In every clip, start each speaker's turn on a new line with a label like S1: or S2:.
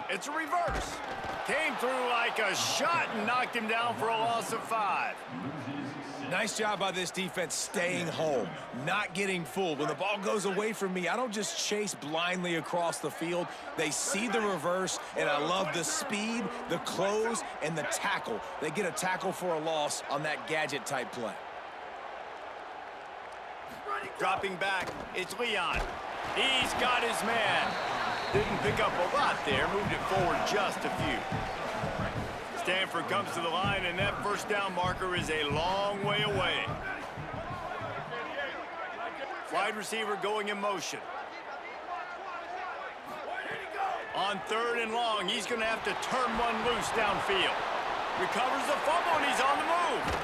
S1: It's a reverse. Came through like a shot and knocked him down for a loss of 5.
S2: Nice job by this defense staying home, not getting fooled. When the ball goes away from me, I don't just chase blindly across the field. They see the reverse, and I love the speed, the close, and the tackle. They get a tackle for a loss on that gadget-type play.
S1: Dropping back, it's Leon. He's got his man. Didn't pick up a lot there, moved it forward just a few. Stanford comes to the line, and that first down marker is a long way away. Wide receiver going in motion. On 3rd and long, he's going to have to turn one loose downfield. Recovers the fumble, and he's on the move.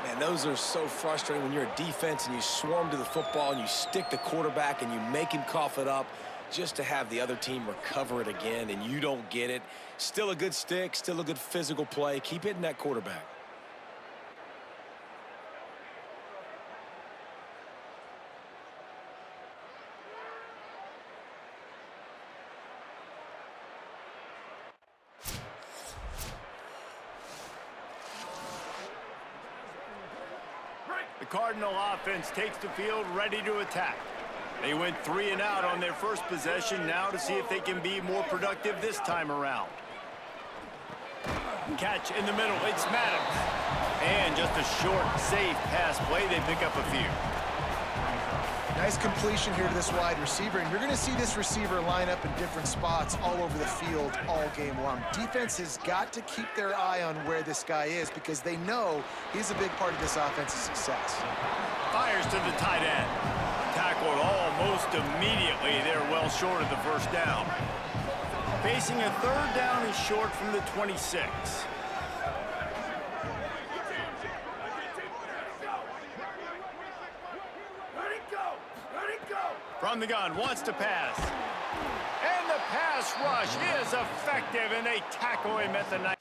S2: Man, those are so frustrating when you're a defense and you swarm to the football and you stick the quarterback and you make him cough it up just to have the other team recover it again and you don't get it. Still a good stick, still a good physical play. Keep hitting that quarterback.
S1: The Cardinal offense takes the field ready to attack. They went 3 and out on their first possession, now to see if they can be more productive this time around. Catch in the middle, it's Maddox. And just a short, safe pass play, they pick up a few.
S3: Nice completion here to this wide receiver, and you're going to see this receiver line up in different spots all over the field all game long. Defense has got to keep their eye on where this guy is because they know he's a big part of this offense's success.
S1: Fires to the tight end. Tackled almost immediately. They're well short of the first down. Facing a 3rd down and short from the 26. From the gun, wants to pass. And the pass rush is effective, and they tackle him at the 9.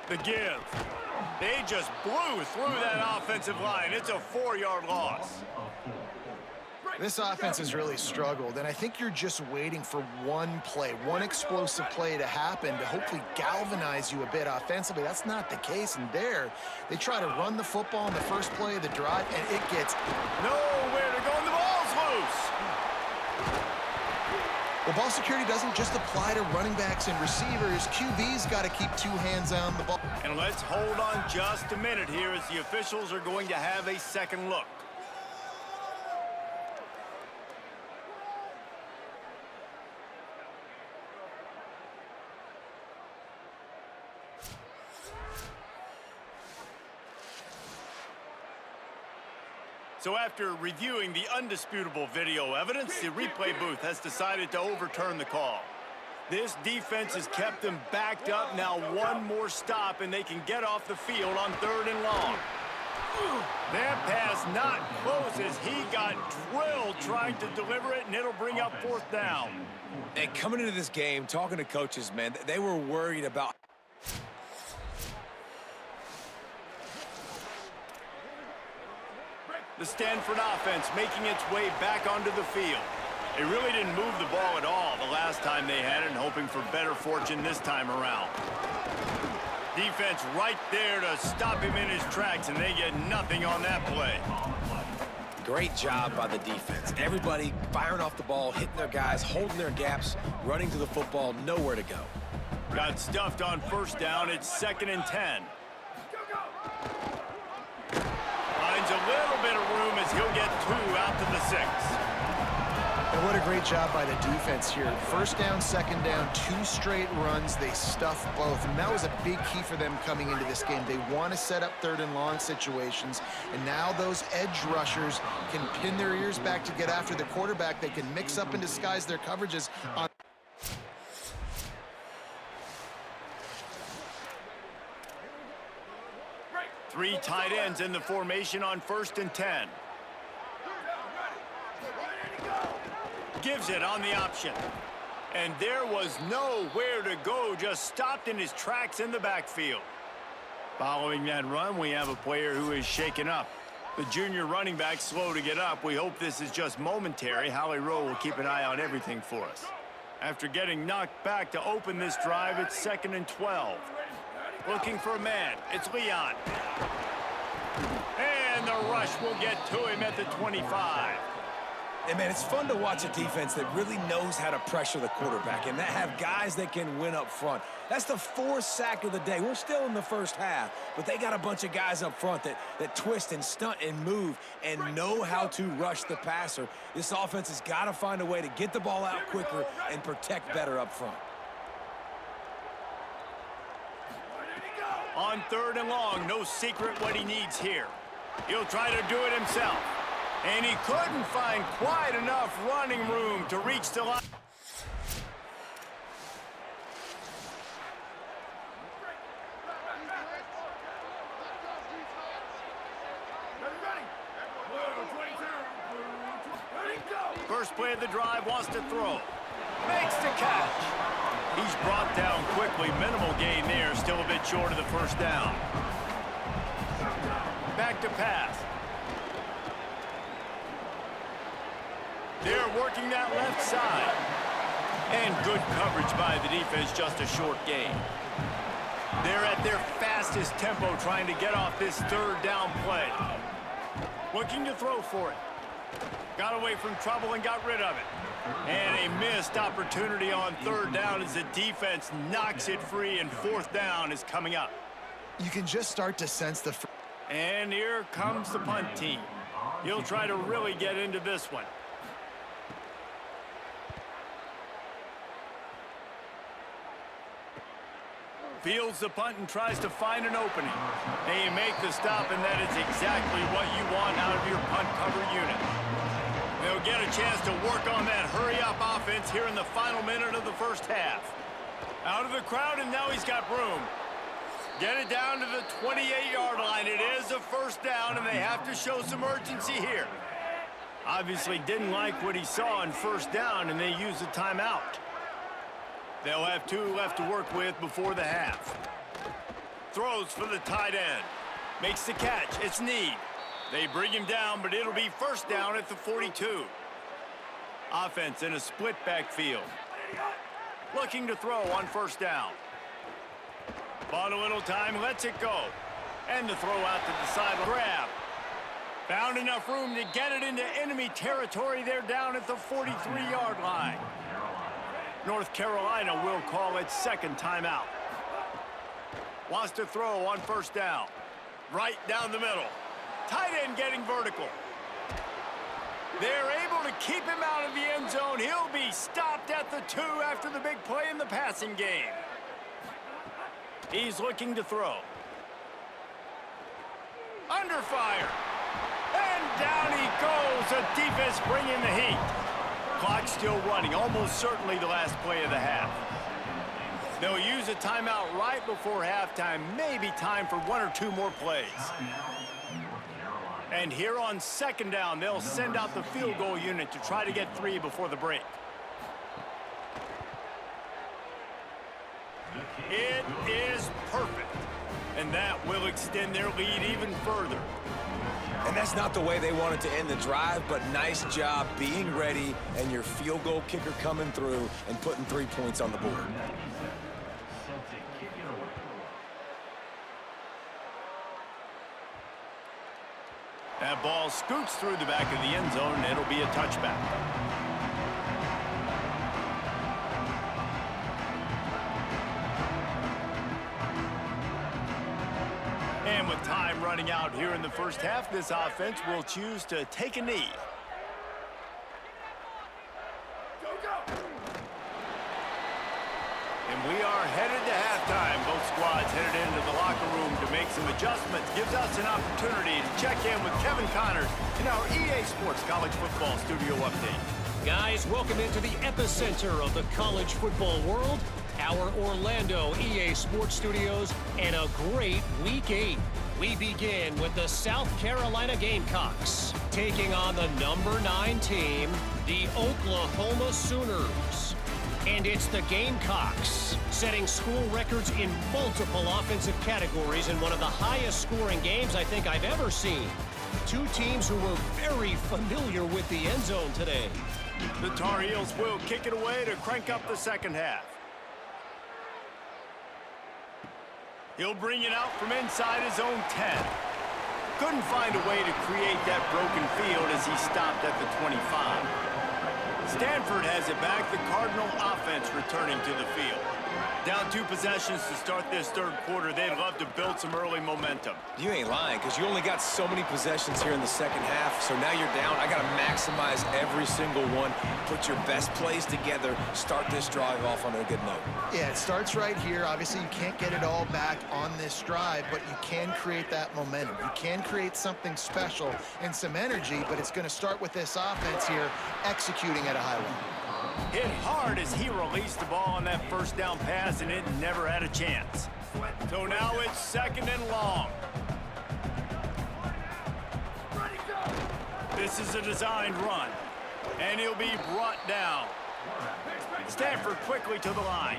S1: The give. They just blew through that offensive line. It's a 4-yard loss.
S3: This offense has really struggled, and I think you're just waiting for one play, one explosive play to happen to hopefully galvanize you a bit offensively. That's not the case, and there, they try to run the football in the first play of the drive, and it gets
S1: nowhere to go, and the ball's loose.
S3: Well, ball security doesn't just apply to running backs and receivers. QB's got to keep 2 hands on the ball.
S1: And let's hold on just a minute here as the officials are going to have a second look. So after reviewing the undisputable video evidence, the replay booth has decided to overturn the call. This defense has kept them backed up. Now one more stop, and they can get off the field on 3rd and long. That pass not close as he got drilled trying to deliver it, and it'll bring up 4th down.
S2: And coming into this game, talking to coaches, man, they were worried about
S1: the Stanford offense making its way back onto the field. They really didn't move the ball at all the last time they had it, and hoping for better fortune this time around. Defense right there to stop him in his tracks, and they get nothing on that play.
S2: Great job by the defense. Everybody firing off the ball, hitting their guys, holding their gaps, running to the football, nowhere to go.
S1: Got stuffed on 1st down. It's 2nd and 10. Finds a little bit of room as he'll get 2 out to the 6.
S3: And what a great job by the defense here. 1st down, 2nd down, 2 straight runs. They stuffed both, and that was a big key for them coming into this game. They want to set up 3rd and long situations, and now those edge rushers can pin their ears back to get after the quarterback. They can mix up and disguise their coverages on
S1: 3 tight ends in the formation on 1st and 10. Gives it on the option. And there was nowhere to go, just stopped in his tracks in the backfield. Following that run, we have a player who is shaken up. The junior running back slow to get up. We hope this is just momentary. Howie Rowe will keep an eye on everything for us. After getting knocked back to open this drive, it's 2nd and 12. Looking for a man. It's Leon. And the rush will get to him at the 25.
S2: And, man, it's fun to watch a defense that really knows how to pressure the quarterback and that have guys that can win up front. That's the 4th sack of the day. We're still in the first half, but they got a bunch of guys up front that twist and stunt and move and know how to rush the passer. This offense has got to find a way to get the ball out quicker and protect better up front.
S1: On 3rd and long, no secret what he needs here. He'll try to do it himself. And he couldn't find quite enough running room to reach the line. First play of the drive, wants to throw. Makes the catch. He's brought down quickly. Minimal gain there, still a bit short of the first down. Back to pass. They're working that left side. And good coverage by the defense, just a short gain. They're at their fastest tempo trying to get off this 3rd down play. Looking to throw for it. Got away from trouble and got rid of it. And a missed opportunity on 3rd down as the defense knocks it free, and 4th down is coming up.
S3: You can just start to sense the...
S1: And here comes the punt team. He'll try to really get into this one. Fields the punt and tries to find an opening. They make the stop, and that is exactly what you want out of your punt cover unit. They'll get a chance to work on that hurry-up offense here in the final minute of the first half. Out of the crowd, and now he's got room. Get it down to the 28-yard line. It is a 1st down, and they have to show some urgency here. Obviously didn't like what he saw on 1st down, and they use a timeout. They'll have 2 left to work with before the half. Throws for the tight end. Makes the catch. It's Need. They bring him down, but it'll be 1st down at the 42. Offense in a split backfield. Looking to throw on 1st down. Bought a little time, lets it go. And the throw out to the side. Grab. Found enough room to get it into enemy territory. They're down at the 43-yard line. North Carolina will call its 2nd timeout. Wants to throw on 1st down. Right down the middle. Tight end getting vertical. They're able to keep him out of the end zone. He'll be stopped at the 2 after the big play in the passing game. He's looking to throw. Under fire. And down he goes. The defense bringing the heat. Clock still running, almost certainly the last play of the half. They'll use a timeout right before halftime, maybe time for 1 or 2 more plays. And here on 2nd down, they'll send out the field goal unit to try to get 3 before the break. It is perfect, and that will extend their lead even further.
S2: And that's not the way they wanted to end the drive, but nice job being ready and your field goal kicker coming through and putting 3 points on the board.
S1: That ball scoots through the back of the end zone, and it'll be a touchback. And with time running out here in the first half, this offense will choose to take a knee. And we are headed to halftime. Both squads headed into the locker room to make some adjustments. Gives us an opportunity to check in with Kevin Connors in our EA Sports College Football Studio Update.
S4: Guys, welcome into the epicenter of the college football world, our Orlando EA Sports Studios, and a great Week 8. We begin with the South Carolina Gamecocks, taking on the number 9 team, the Oklahoma Sooners. And it's the Gamecocks, setting school records in multiple offensive categories in one of the highest scoring games I think I've ever seen. Two teams who were very familiar with the end zone today.
S1: The Tar Heels will kick it away to crank up the second half. He'll bring it out from inside his own 10. Couldn't find a way to create that broken field as he stopped at the 25. Stanford has it back, the Cardinal offense returning to the field. Down 2 possessions to start this third quarter. They'd love to build some early momentum.
S2: You ain't lying, because you only got so many possessions here in the second half, so now you're down. I got to maximize every single one, put your best plays together, start this drive off on a good note.
S3: Yeah, it starts right here. Obviously, you can't get it all back on this drive, but you can create that momentum. You can create something special and some energy, but it's going to start with this offense here executing at a high level.
S1: Hit hard as he released the ball on that first down pass, and it never had a chance. So now it's second and long. This is a designed run, and he'll be brought down. Stanford quickly to the line.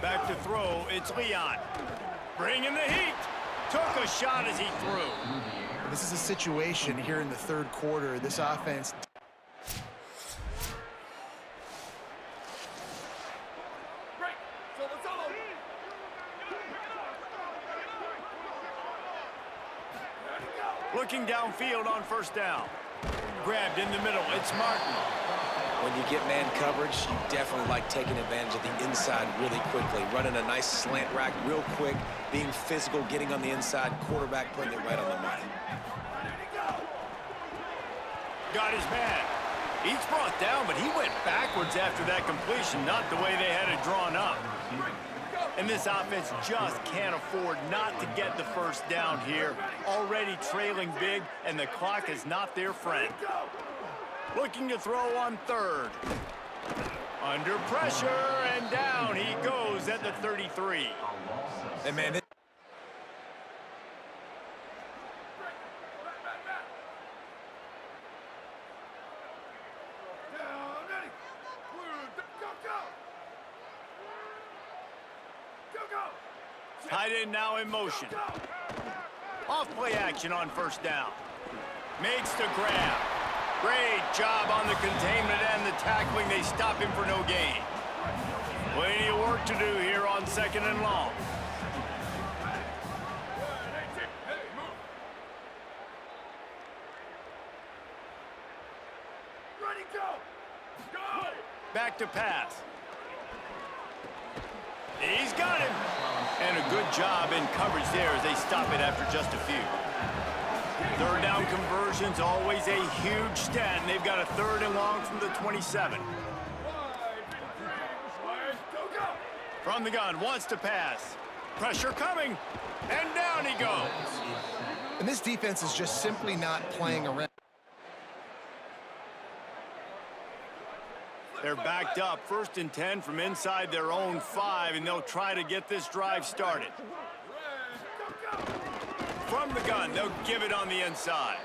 S1: Back to throw, it's Leon. Bringing the heat. Took a shot as he threw.
S3: This is a situation here in the third quarter. This offense.
S1: Looking downfield on first down. Grabbed in the middle, it's Martin.
S2: When you get man coverage, you definitely like taking advantage of the inside really quickly, running a nice slant rack real quick, being physical, getting on the inside, quarterback putting it right on the money.
S1: Got his man. He's brought down, but he went backwards after that completion, not the way they had it drawn up. And this offense just can't afford not to get the first down here. Already trailing big, and the clock is not their friend. Looking to throw on third. Under pressure, and down he goes at the 33.
S2: And man,
S1: Tight end now in motion. Off play action on first down. Makes the grab. Great job on the containment and the tackling. They stop him for no gain. Plenty of work to do here on second and long. Ready, go! Back to pass. He's got him. And a good job in coverage there as they stop it after just a few. Third down conversions, always a huge stat, and they've got a third and long from the 27. From the gun, wants to pass. Pressure coming, and down he goes.
S3: And this defense is just simply not playing around.
S1: They're backed up, 1st and 10 from inside their own 5, and they'll try to get this drive started. From the gun, they'll give it on the inside.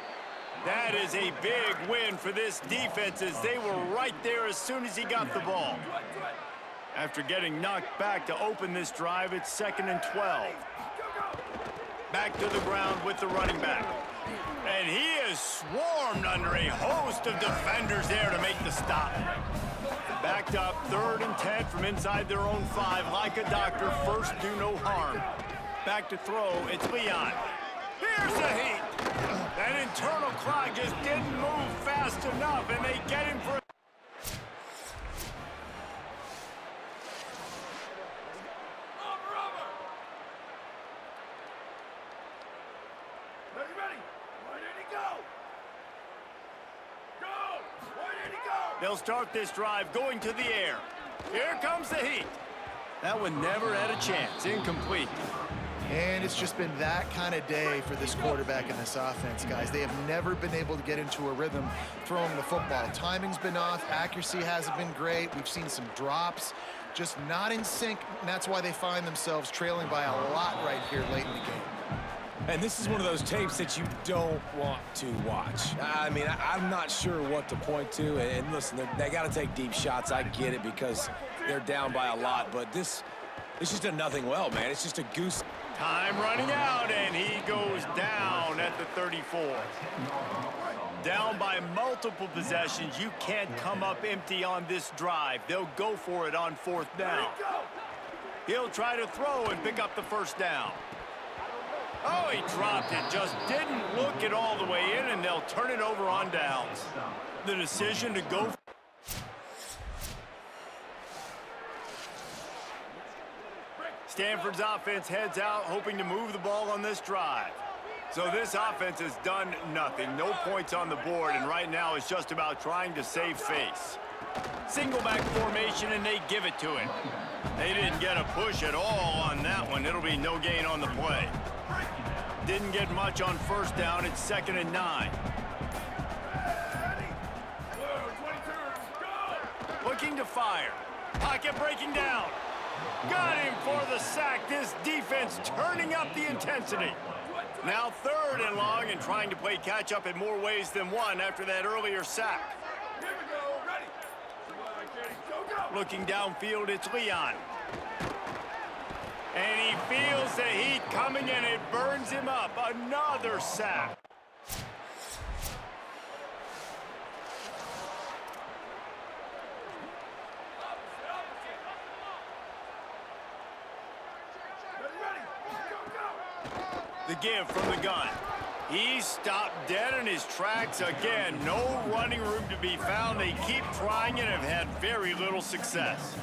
S1: That is a big win for this defense as they were right there as soon as he got the ball. After getting knocked back to open this drive, it's 2nd and 12. Back to the ground with the running back. And he is swarmed under a host of defenders there to make the stop. Backed up, 3rd and 10 from inside their own 5. Like a doctor, first do no harm. Back to throw, it's Leon. Here's the heat. That internal clock just didn't move fast enough, and they get him for... They'll start this drive going to the air. Here comes the heat. That one never had a chance. Incomplete.
S3: And it's just been that kind of day for this quarterback and this offense, guys. They have never been able to get into a rhythm throwing the football. Timing's been off. Accuracy hasn't been great. We've seen some drops. Just not in sync, and that's why they find themselves trailing by a lot right here late in the game.
S2: And this is one of those tapes that you don't want to watch. I mean, I'm not sure what to point to. And listen, they got to take deep shots. I get it because they're down by a lot. But it's just a nothing well, man. It's just a goose.
S1: Time running out, and he goes down at the 34. Down by multiple possessions. You can't come up empty on this drive. They'll go for it on 4th down. He'll try to throw and pick up the 1st down. Oh, he dropped it. Just didn't look it all the way in, and they'll turn it over on downs. The decision to go. Stanford's offense heads out, hoping to move the ball on this drive. So this offense has done nothing. No points on the board, and right now it's just about trying to save face. Single back formation, and they give it to him. They didn't get a push at all on that one. It'll be no gain on the play. Didn't get much on 1st down. It's 2nd and 9. Looking to fire. Pocket breaking down. Got him for the sack. This defense turning up the intensity. Now 3rd and long and trying to play catch up in more ways than one after that earlier sack. Looking downfield, it's Leon. And he feels the heat coming, and it burns him up. Another sack. The give from the gun. He stopped dead in his tracks again. No running room to be found. They keep trying and have had very little success.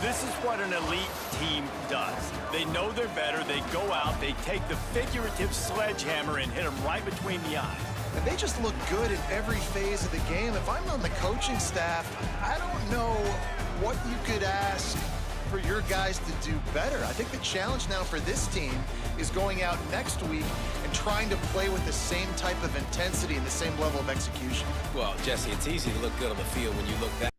S1: This is what an elite team does. They know they're better. They go out. They take the figurative sledgehammer and hit them right between the eyes.
S3: And they just look good in every phase of the game. If I'm on the coaching staff, I don't know what you could ask for your guys to do better. I think the challenge now for this team is going out next week and trying to play with the same type of intensity and the same level of execution.
S2: Well, Jesse, it's easy to look good on the field when you look that.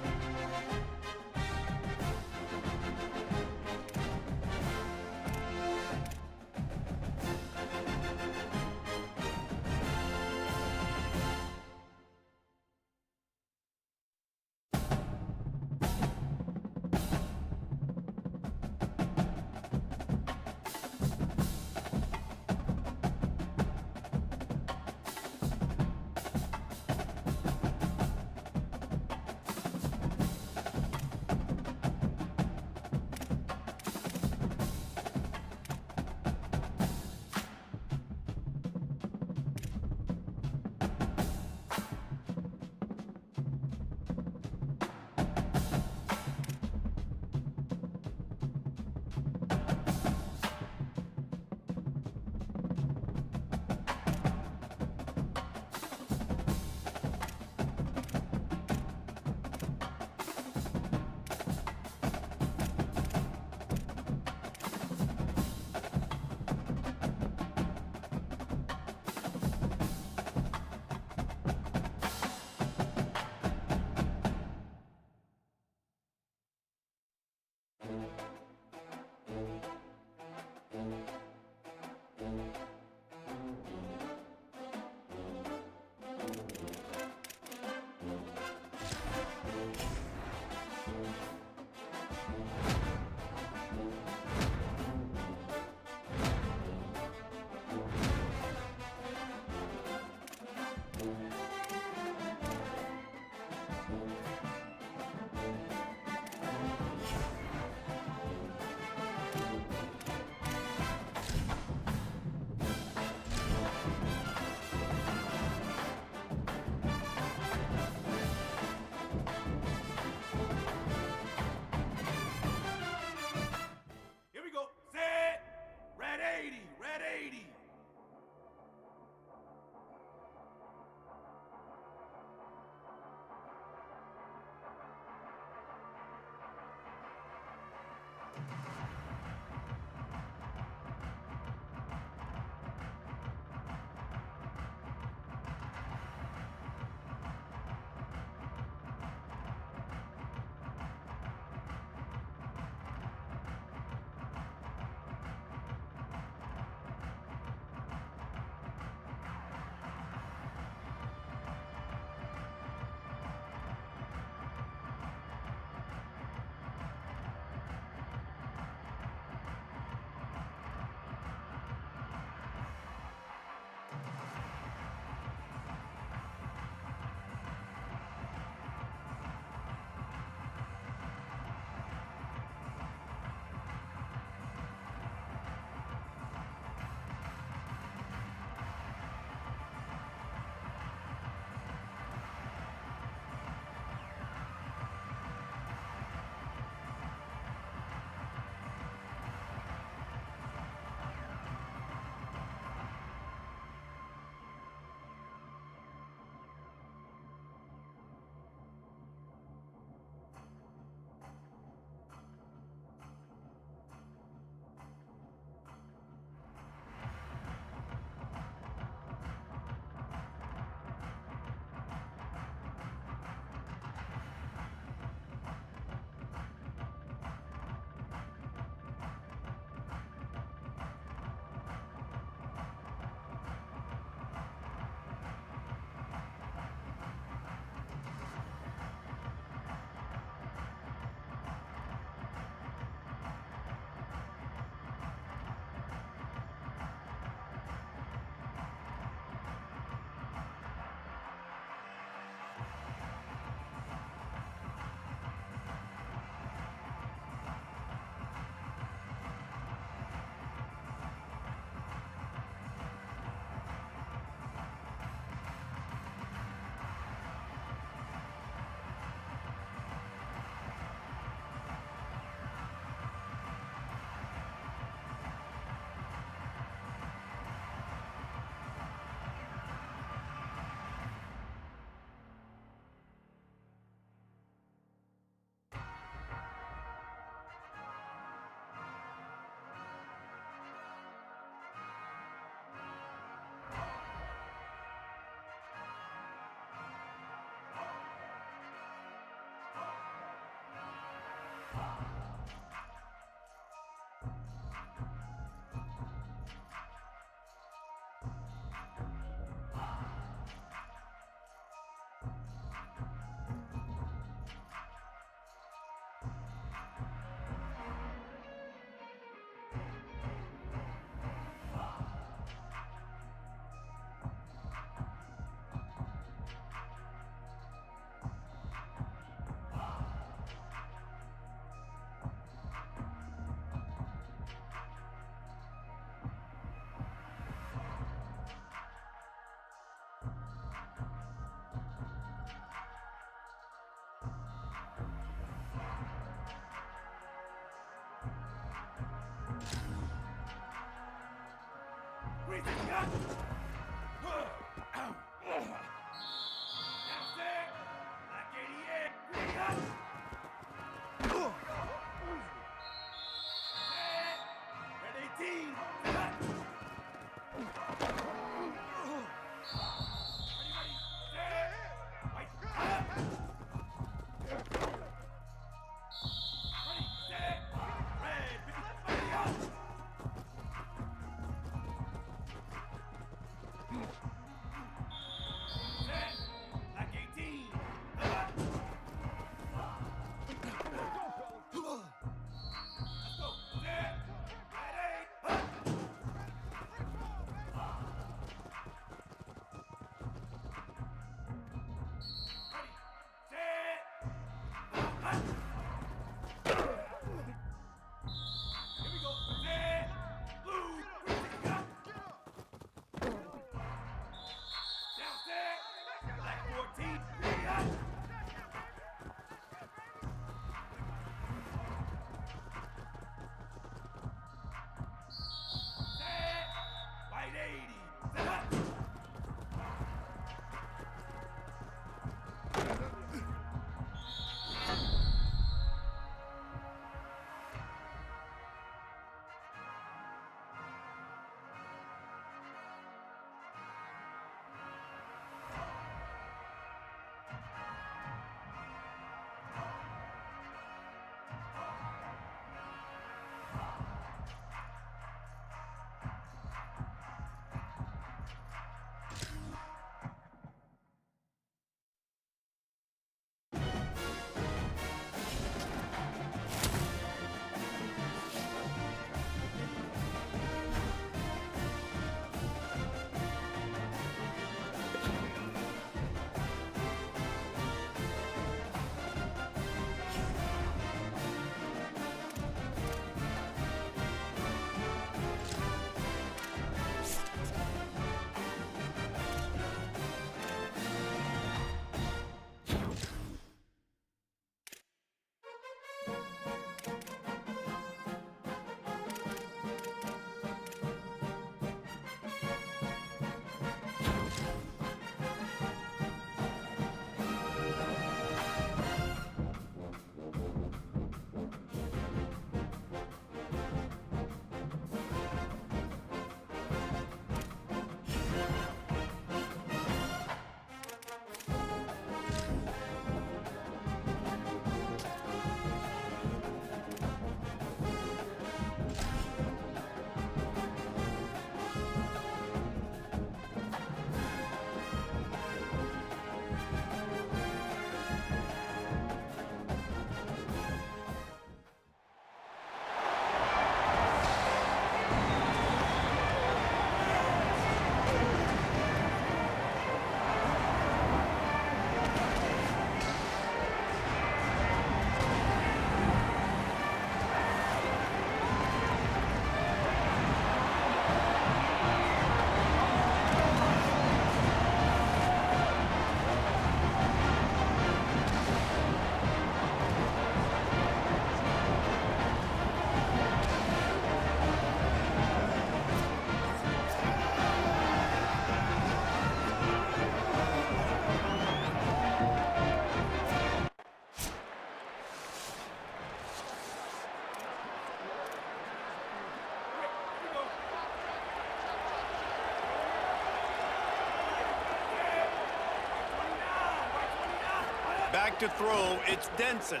S1: Back to throw, it's Denson.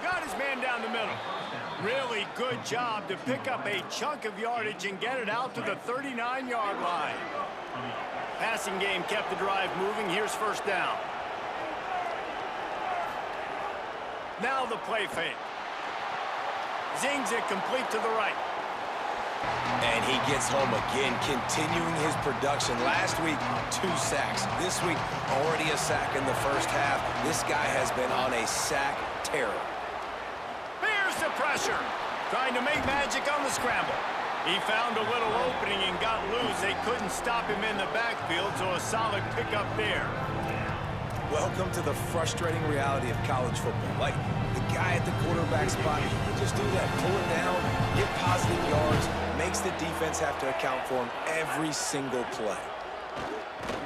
S1: Got his man down the middle. Really good job to pick up a chunk of yardage and get it out to the 39-yard line. Passing game kept the drive moving. Here's first down. Now the play fake. Zings it complete to the right.
S2: And he gets home again, continuing his production. Last week, 2 sacks. This week, already a sack in the first half. This guy has been on a sack terror.
S1: Here's the pressure. Trying to make magic on the scramble. He found a little opening and got loose. They couldn't stop him in the backfield, so a solid pickup there.
S2: Welcome to the frustrating reality of college football. Like, the guy at the quarterback spot, he can just do that. Pull it down, get positive yards, makes the defense have to account for him every single play.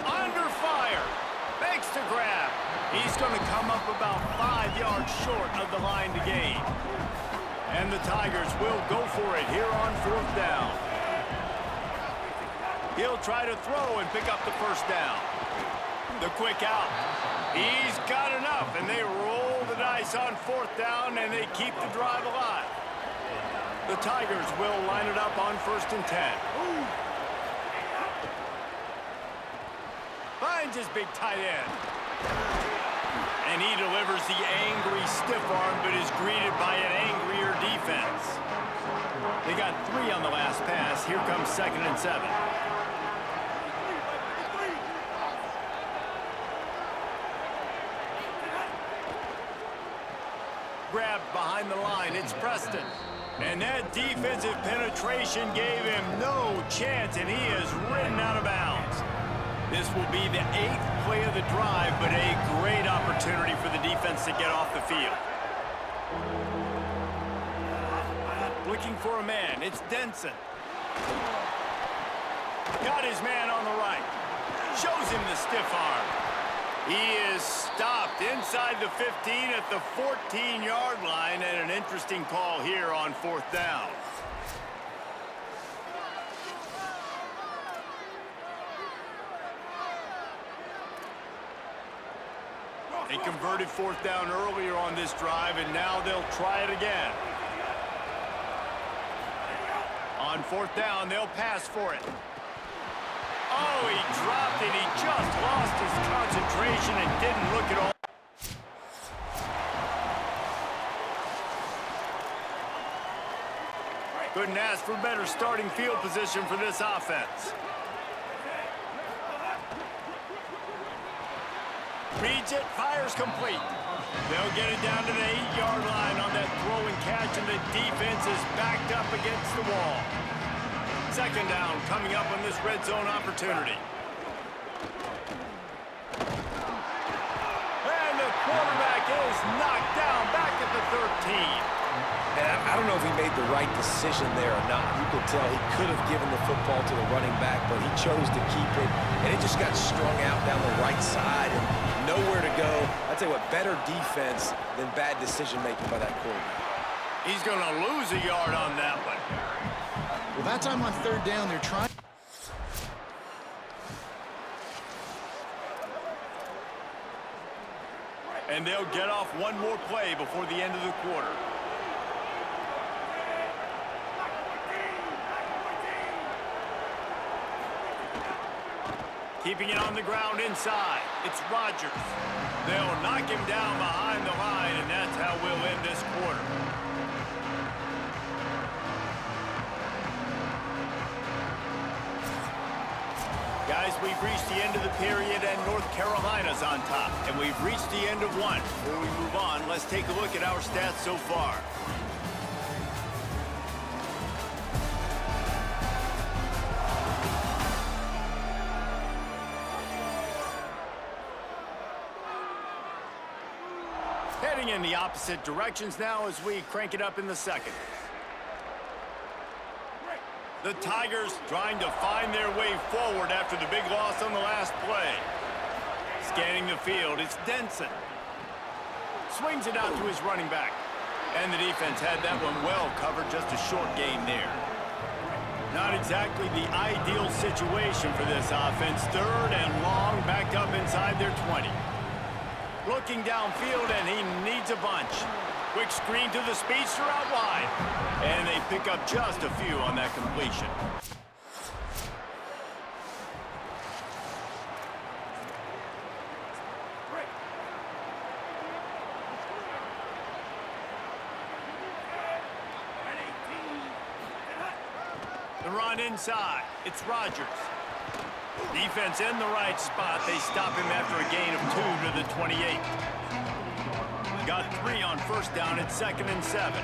S1: Under fire. Makes the grab. He's going to come up about 5 yards short of the line to gain. And the Tigers will go for it here on 4th down. He'll try to throw and pick up the first down. The quick out. He's got enough, and they roll the dice on 4th down, and they keep the drive alive. The Tigers will line it up on 1st and 10. Finds his big tight end. And he delivers the angry stiff arm, but is greeted by an angrier defense. They got 3 on the last pass. Here comes 2nd and 7. Grabbed behind the line. It's Preston. And that defensive penetration gave him no chance, and he is ridden out of bounds. This will be the 8th play of the drive, but a great opportunity for the defense to get off the field. Looking for a man. It's Denson. Got his man on the right. Shows him the stiff arm. He is stopped inside the 15 at the 14-yard line, and an interesting call here on 4th down. They converted 4th down earlier on this drive, and now they'll try it again. On 4th down, they'll pass for it. Oh, he dropped it. He just lost his concentration and didn't look at all. Couldn't ask for better starting field position for this offense. Reads it, fires complete. They'll get it down to the 8-yard line on that throw and catch, and the defense is backed up against the wall. 2nd down coming up on this red zone opportunity. And the quarterback is knocked down back at the 13.
S2: And I don't know if he made the right decision there or not. You could tell he could have given the football to the running back, but he chose to keep it, and it just got strung out down the right side and nowhere to go. I'd say what, better defense than bad decision-making by that quarterback.
S1: He's going to lose a yard on that one.
S3: Well, that time on 3rd down, they're trying.
S1: And they'll get off one more play before the end of the quarter. Keeping it on the ground inside. It's Rodgers. They'll knock him down behind the line, and that's how we'll end this quarter. Guys, we've reached the end of the period, and North Carolina's on top. And we've reached the end of one. Before we move on, let's take a look at our stats so far. Heading in the opposite directions now as we crank it up in the 2nd. The Tigers trying to find their way forward after the big loss on the last play. Scanning the field, it's Denson. Swings it out to his running back. And the defense had that one well covered, just a short gain there. Not exactly the ideal situation for this offense. 3rd and long, backed up inside their 20. Looking downfield, and he needs a bunch. Quick screen to the speedster out wide. And they pick up just a few on that completion. The run inside. It's Rodgers. Defense in the right spot. They stop him after a gain of 2 to the 28. Got 3 on 1st down. It's 2nd and 7.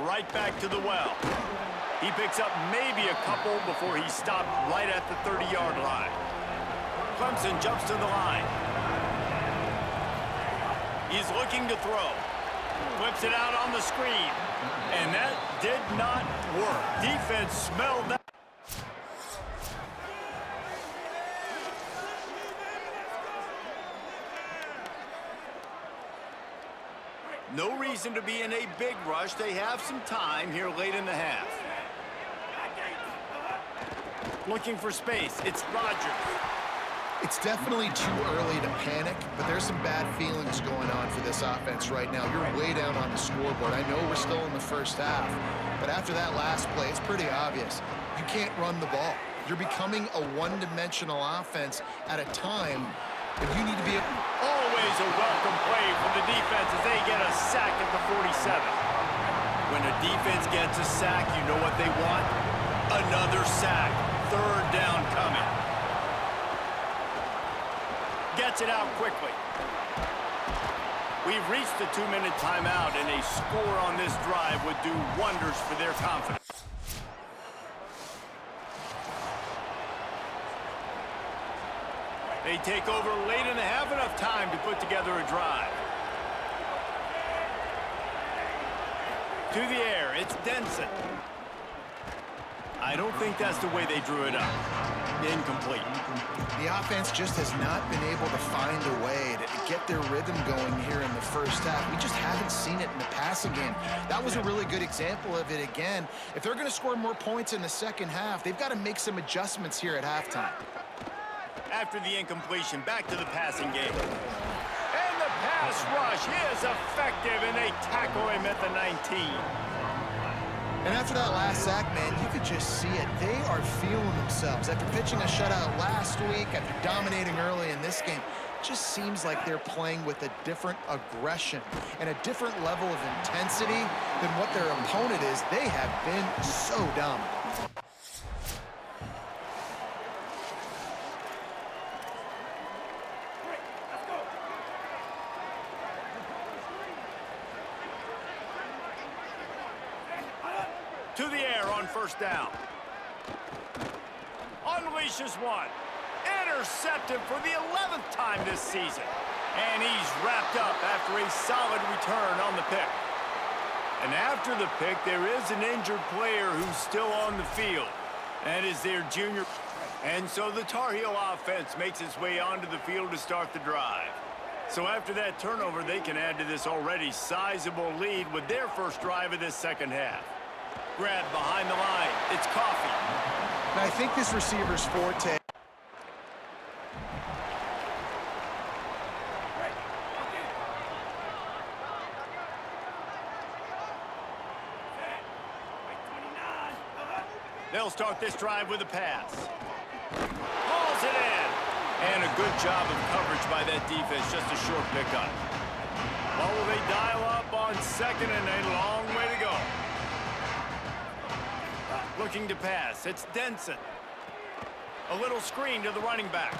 S1: Right back to the well. He picks up maybe a couple before he's stopped right at the 30-yard line. Clemson jumps to the line. He's looking to throw. Flips it out on the screen. And that did not work. Defense smelled that. No reason to be in a big rush. They have some time here late in the half. Looking for space. It's Rodgers.
S3: It's definitely too early to panic, but there's some bad feelings going on for this offense right now. You're way down on the scoreboard. I know we're still in the first half, but after that last play, it's pretty obvious. You can't run the ball. You're becoming a one-dimensional offense at a time that you need to be
S1: Always a welcome play from the defense as they get a sack at the 47. When a defense gets a sack, you know what they want? Another sack. Third down coming. Gets it out quickly. We've reached the 2-minute timeout, and a score on this drive would do wonders for their confidence. They take over late in the half, enough time to put together a drive. To the air, it's Denson. I don't think that's the way they drew it up. Incomplete.
S3: The offense just has not been able to find a way to get their rhythm going here in the first half. We just haven't seen it in the passing game. That was a really good example of it again. If they're going to score more points in the second half, they've got to make some adjustments here at halftime.
S1: After the incompletion, back to the passing game. And the pass rush is effective, and they tackle him at the 19.
S3: And after that last sack, man, you could just see it. They are feeling themselves. After pitching a shutout last week, after dominating early in this game, it just seems like they're playing with a different aggression and a different level of intensity than what their opponent is. They have been so dominant.
S1: To the air on first down. Unleashes one. Intercepted for the 11th time this season. And he's wrapped up after a solid return on the pick. And after the pick, there is an injured player who's still on the field. That is their junior. And so the Tar Heel offense makes its way onto the field to start the drive. So after that turnover, they can add to this already sizable lead with their first drive of this second half. Grab behind the line. It's Coffee.
S3: And I think this receiver's forte.
S1: They'll start this drive with a pass. Hauls it in. And a good job of coverage by that defense. Just a short pickup. Well, will they dial up on second and a long way to go? Looking to pass. It's Denson. A little screen to the running back.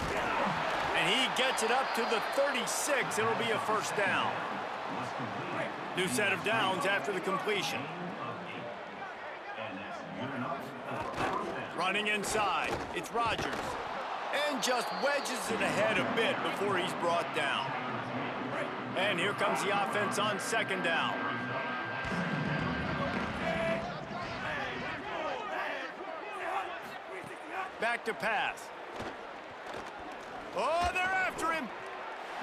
S1: And he gets it up to the 36. It'll be a first down. New set of downs after the completion. Running inside. It's Rodgers. And just wedges it ahead a bit before he's brought down. And here comes the offense on second down. Back to pass. Oh, they're after him.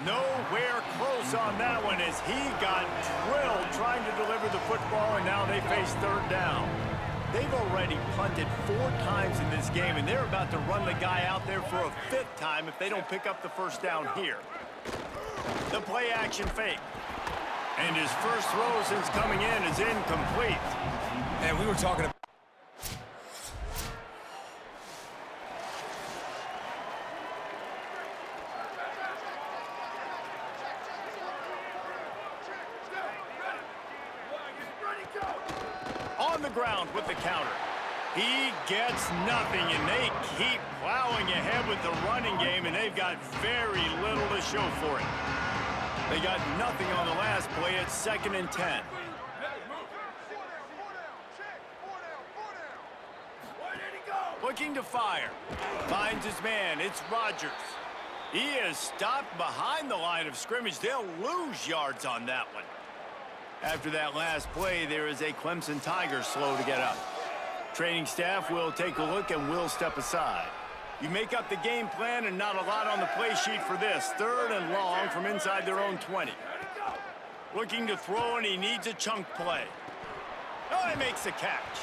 S1: Nowhere close on that one as he got drilled trying to deliver the football, and now they face third down. They've already punted 4 times in this game, and they're about to run the guy out there for a 5th time if they don't pick up the first down here. The play action fake. And his first throw since coming in is incomplete.
S2: And we were talking about
S1: on the ground with the counter. He gets nothing, and they keep plowing ahead with the running game, and they've got very little to show for it. They got nothing on the last play. It's 2nd and 10. looking to fire. Finds his man. It's Rodgers. He is stopped behind the line of scrimmage. They'll lose yards on that one. After that last play, there is a Clemson Tiger slow to get up. Training staff will take a look and will step aside. You make up the game plan and not a lot on the play sheet for this. 3rd and long from inside their own 20. Looking to throw, and he needs a chunk play. Oh, he makes the catch.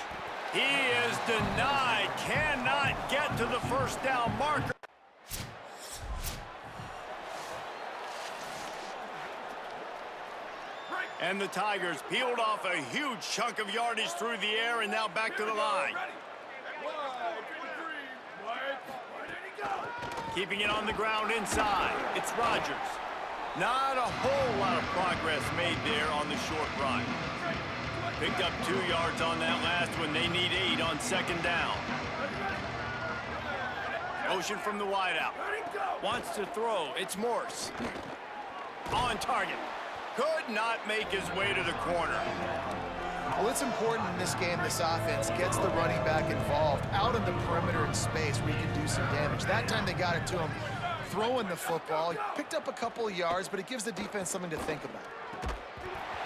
S1: He is denied. Cannot get to the first down marker. And the Tigers peeled off a huge chunk of yardage through the air and now back to the line. Keeping it on the ground inside. It's Rodgers. Not a whole lot of progress made there on the short run. Picked up 2 yards on that last one. They need 8 on 2nd down. Motion from the wideout. Wants to throw. It's Morse. On target. Could not make his way to the corner.
S3: Well, it's important in this game, this offense gets the running back involved out on the perimeter in space where he can do some damage. That time they got it to him throwing the football. He picked up a couple of yards, but it gives the defense something to think about.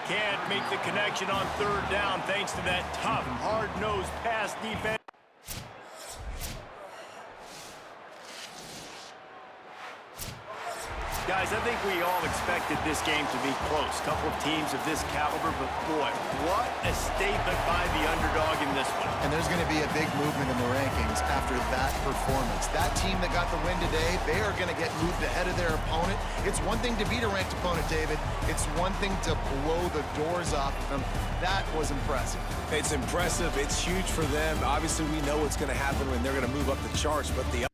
S1: Can't make the connection on 3rd down thanks to that tough, hard-nosed pass defense. Guys, I think we all expected this game to be close. Couple of teams of this caliber, but boy, what a statement by the underdog in this one.
S3: And there's going to be a big movement in the rankings after that performance. That team that got the win today, they are going to get moved ahead of their opponent. It's one thing to beat a ranked opponent, David. It's one thing to blow the doors off of them. That was impressive.
S2: It's impressive. It's huge for them. Obviously, we know what's going to happen when they're going to move up the charts, but the